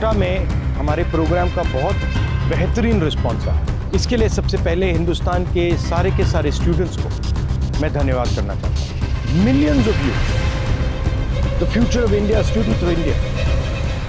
कोटा में हमारे प्रोग्राम का बहुत बेहतरीन रिस्पॉन्स आया। इसके लिए सबसे पहले हिंदुस्तान के सारे स्टूडेंट्स को मैं धन्यवाद करना चाहता हूँ। Millions of you, the future of India, students of India.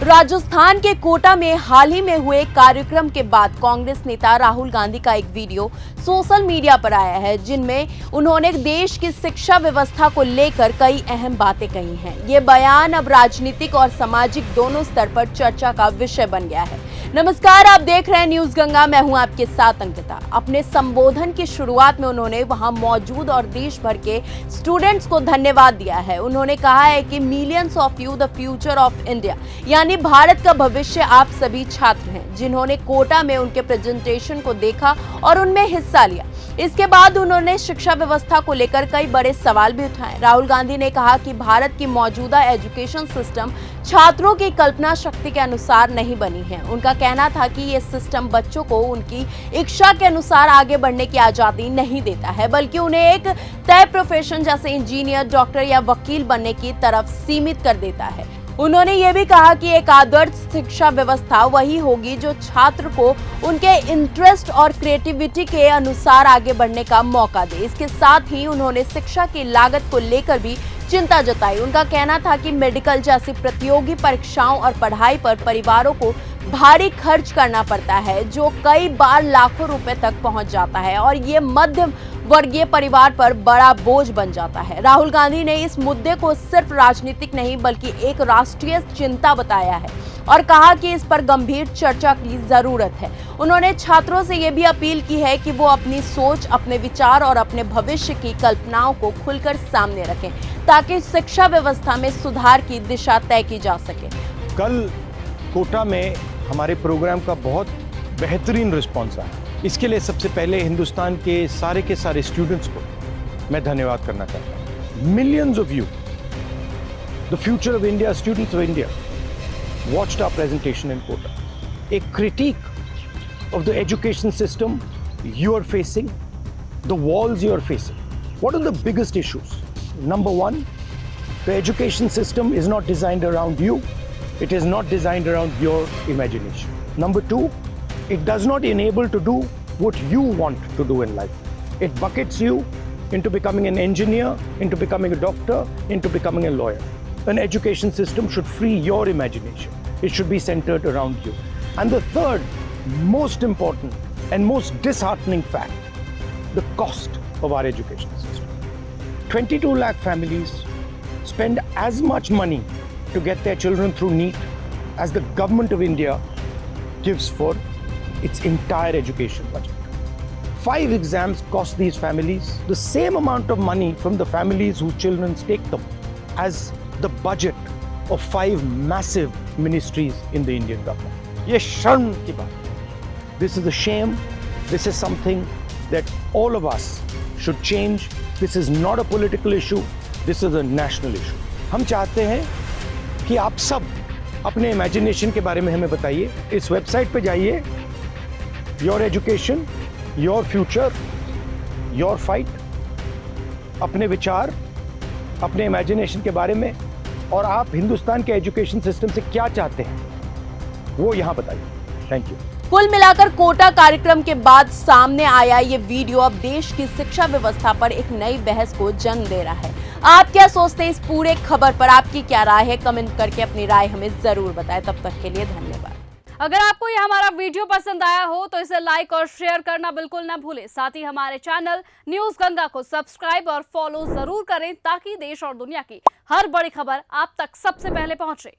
Rajasthan के कोटा में हाल ही में हुए कार्यक्रम के बाद कांग्रेस नेता राहुल गांधी का एक वीडियो सोशल मीडिया पर आया है, जिनमें उन्होंने देश की शिक्षा व्यवस्था को लेकर कई अहम बातें कही हैं। ये बयान अब राजनीतिक और सामाजिक दोनों स्तर पर चर्चा का विषय बन गया है। नमस्कार, आप देख रहे हैं न्यूज गंगा, मैं हूं आपके साथ अंकिता। अपने संबोधन की शुरुआत में उन्होंने वहां मौजूद और देश भर के स्टूडेंट्स को धन्यवाद दिया है। उन्होंने कहा है कि millions of you the future of India, यानी भारत का भविष्य आप सभी छात्र हैं, जिन्होंने कोटा में उनके प्रेजेंटेशन को देखा और उनमें हिस्सा लिया। इसके बाद उन्होंने शिक्षा व्यवस्था को लेकर कई बड़े सवाल भी उठाए। राहुल गांधी ने कहा कि भारत की मौजूदा एजुकेशन सिस्टम छात्रों की कल्पना शक्ति के अनुसार नहीं बनी है। उनका कहना था कि ये सिस्टम बच्चों को उनकी इच्छा के अनुसार आगे बढ़ने की आजादी नहीं देता है, बल्कि उन्हें एक तय प्रोफेशन जैसे इंजीनियर, डॉक्टर या वकील बनने की तरफ सीमित कर देता है। उन्होंने ये भी कहा कि एक आदर्श शिक्षा व्यवस्था वही होगी जो छात्र को उनके इंटरेस्ट और क्रिएटिविटी के अनुसार आगे बढ़ने का मौका दे। इसके साथ ही उन्होंने शिक्षा की लागत को लेकर भी चिंता जताई। उनका कहना था कि मेडिकल जैसी प्रतियोगी परीक्षाओं और पढ़ाई पर परिवारों को भारी खर्च करना पड़ता है, जो कई बार लाखों रुपए तक पहुंच जाता है और ये मध्यम वर्गीय परिवार पर बड़ा बोझ बन जाता है। राहुल गांधी ने इस मुद्दे को सिर्फ राजनीतिक नहीं बल्कि एक राष्ट्रीय चिंता बताया है और कहा कि इस पर गंभीर चर्चा की जरूरत है। उन्होंने छात्रों से यह भी अपील की है कि वो अपनी सोच, अपने विचार और अपने भविष्य की कल्पनाओं को खुलकर सामने रखें, ताकि शिक्षा व्यवस्था में सुधार की दिशा तय की जा सके। कल कोटा में हमारे प्रोग्राम का बहुत बेहतरीन रिस्पॉन्स आया। इसके लिए सबसे पहले हिंदुस्तान के सारे स्टूडेंट्स को मैं धन्यवाद करना चाहता हूँ। Millions of you, the future of India, students of India, watched our presentation in Kota. A critique of the education system you are facing, the walls you are facing. What are the biggest issues? Number one, the education system is not designed around you. It is not designed around your imagination. Number two, it does not enable to do what you want to do in life. It buckets you into becoming an engineer, into becoming a doctor, into becoming a lawyer. An education system should free your imagination. It should be centered around you. And the third, most important and most disheartening fact, the cost of our education system. 22 lakh families spend as much money to get their children through NEET as the government of India gives for its entire education budget. 5 exams cost these families the same amount of money from the families whose children take them as the budget of 5 massive ministries in the Indian government. ये शर्म की बात है. This is a shame. This is something that all of us should change. This is not a political issue. This is a national issue. हम चाहते हैं कि आप सब अपने इमेजिनेशन के बारे में हमें बताइए। इस वेबसाइट पे जाइए, Your Education, Your Future, Your Fight. अपने विचार, अपने इमेजिनेशन के बारे में और आप हिंदुस्तान के एजुकेशन सिस्टम से क्या चाहते हैं वो यहाँ बताइए। Thank you. कुल मिलाकर कोटा कार्यक्रम के बाद सामने आया ये वीडियो अब देश की शिक्षा व्यवस्था पर एक नई बहस को जन्म दे रहा है। आप क्या सोचते हैं इस पूरे खबर पर? आपकी क्या राय है? कमेंट करके अपनी राय हमें जरूर बताएं। तब तक के लिए धन्यवाद। अगर आपको ये हमारा वीडियो पसंद आया हो तो इसे लाइक और शेयर करना बिल्कुल ना भूलें। साथ ही हमारे चैनल न्यूज गंगा को सब्सक्राइब और फॉलो जरूर करें, ताकि देश और दुनिया की हर बड़ी खबर आप तक सबसे पहले पहुंचे।